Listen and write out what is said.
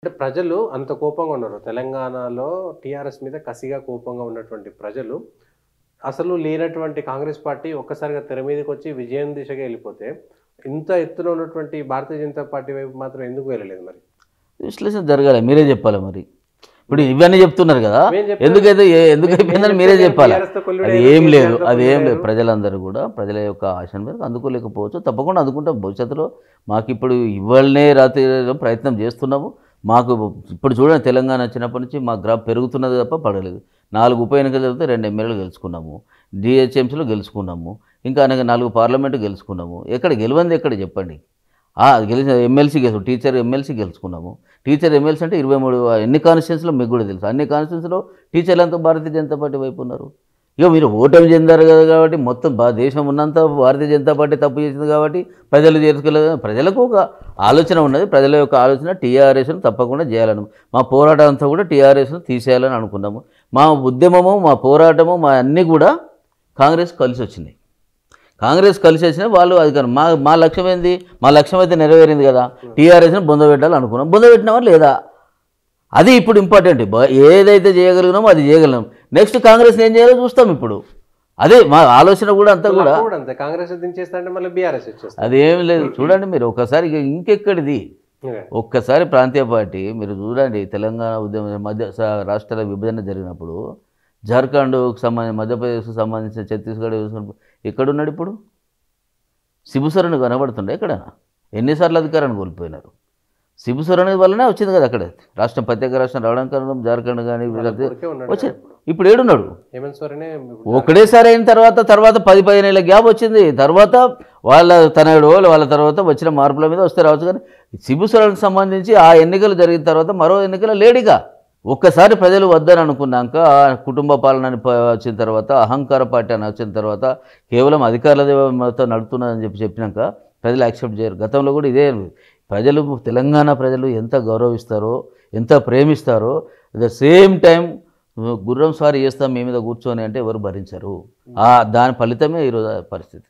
అంటే ప్రజలు అంత కోపంగా ఉన్నారు. తెలంగాణలో టీఆర్ఎస్ మీద కసిగా కోపంగా ఉన్నటువంటి ప్రజలు, అసలు లేనటువంటి కాంగ్రెస్ పార్టీ ఒక్కసారిగా తెర మీదకొచ్చి విజయం దిశగా ఎళ్ళిపోతే, ఇంత ఎత్తున ఉన్నటువంటి భారతీయ జనతా పార్టీ వైపు మాత్రం ఎందుకు వెళ్ళలేదు మరి? విశ్లేషణ జరగాలి, మీరే చెప్పాలి మరి. ఇప్పుడు ఇవన్నీ చెప్తున్నారు కదా, మేము చెప్పాం. ఎందుకైతే ఎందుకు అయిపోయిందని మీరే చెప్పాలి. టీఆర్ఎస్‌తో కొల్లుడు అది అయ్యారు, ఏం లేదు, కేసీఆర్‌తో అది కొల్లుడు ఏం లేదు. అయ్యారు. ప్రజలందరూ కూడా ప్రజల యొక్క ఆశల మేరకు అందుకోలేకపోవచ్చు, తప్పకుండా అందుకుంటాం భవిష్యత్తులో. మాకు ఇప్పుడు ఇవాళనే రాత్రి ప్రయత్నం చేస్తున్నాము. మాకు ఇప్పుడు చూడండి, తెలంగాణ వచ్చినప్పటి నుంచి మా గ్రాఫ్ పెరుగుతున్నది తప్ప పడలేదు. 4 ఉప ఎన్నికలు జరిగితే 2 ఎమ్మెల్యేలు గెలుచుకున్నాము, డిహెచ్ఎంసీలో గెలుచుకున్నాము, ఇంకా అనగా 4 పార్లమెంటు గెలుచుకున్నాము. ఎక్కడ గెలవంది ఎక్కడ చెప్పండి? గెలిచిన ఎమ్మెల్సీ టీచర్ ఎమ్మెల్సీ గెలుచుకున్నాము. టీచర్ ఎమ్మెల్సీ అంటే 23 ఎన్ని కాన్స్టిట్యూన్సీలో మీకు కూడా తెలుసు. అన్ని కాన్స్టిట్యూన్సీలో టీచర్లు అంతా భారతీయ జనతా పార్టీ వైపు ఉన్నారు. ఇక మీరు ఓటమి చెందారు కదా కాబట్టి మొత్తం దేశం ఉన్నంత భారతీయ జనతా పార్టీ తప్పు చేసింది కాబట్టి ప్రజలు చేర్చుకోలేదు. ప్రజలకు ఒక ఆలోచన ఉన్నది. ప్రజల యొక్క ఆలోచన టీఆర్ఎస్ను తప్పకుండా చేయాలను, మా పోరాటం అంతా కూడా టీఆర్ఎస్ను తీసేయాలని అనుకున్నాము. మా ఉద్యమము, మా పోరాటము, మా అన్నీ కూడా కాంగ్రెస్ కలిసి వచ్చినాయి. కాంగ్రెస్ కలిసి వచ్చినా వాళ్ళు అధికారం. మా లక్ష్యం ఏంది? మా లక్ష్యం అయితే నెరవేరింది కదా. టీఆర్ఎస్ని బొందబెట్టాలి అనుకున్నాం. బొందబెట్టినామా లేదా? అది ఇప్పుడు ఇంపార్టెంట్. ఏదైతే చేయగలిగినామో అది చేయగలిగినాం. నెక్స్ట్ కాంగ్రెస్ని ఏం చేయాలో చూస్తాం ఇప్పుడు. అదే మా ఆలోచన కూడా అంతా కూడా. అప్పుడు అంతే, కాంగ్రెస్ దించేస్తా అంటే మళ్ళీ బీఆర్ఎస్ వచ్చేస్తుంది. అదేం లేదు, చూడండి మీరు ఒకసారి ఇంకెక్కడిది. ఒక్కసారి ప్రాంతీయ పార్టీ మీరు చూడండి. తెలంగాణ ఉద్యమం మధ్య రాష్ట్రాల విభజన జరిగినప్పుడు జార్ఖండ్కు సంబంధించి, మధ్యప్రదేశ్కు సంబంధించిన, ఛత్తీస్గఢ్ ఎక్కడున్నాడు ఇప్పుడు? శిబుసోరెన్ కనబడుతుండే ఎక్కడైనా? ఎన్నిసార్లు అధికారాన్ని కోల్పోయినారు? శిబుసోరెన్ వల్లనే వచ్చింది కదా అక్కడ రాష్ట్రం, ప్రత్యేక రాష్ట్రం రావడం కారణం. జార్ఖండ్ కానీ వచ్చాడు. ఇప్పుడు ఏడున్నాడు? ఒకటేసారి అయిన తర్వాత 10-15 ఏళ్ళ గ్యాప్ వచ్చింది. తర్వాత వాళ్ళ తర్వాత వచ్చిన మార్పుల మీద వస్తే రావచ్చు. కానీ శిబుసోరెన్కి సంబంధించి ఆ ఎన్నికలు జరిగిన తర్వాత మరో ఎన్నికలు లేడిగా. ఒక్కసారి ప్రజలు వద్దని అనుకున్నాక, కుటుంబ పాలన వచ్చిన తర్వాత, అహంకార పార్టీ అని వచ్చిన తర్వాత, కేవలం అధికారులతో నడుపుతున్నదని చెప్పినాక ప్రజలు యాక్సెప్ట్ చేయరు. గతంలో కూడా ఇదే. ప్రజలు, తెలంగాణ ప్రజలు ఎంత గౌరవిస్తారో, ఎంత ప్రేమిస్తారో, అట్ ద సేమ్ టైం గుర్రం స్వారీ చేస్తాం మీ మీద కూర్చొని అంటే ఎవరు భరించరు. దాని ఫలితమే ఈరోజు పరిస్థితి.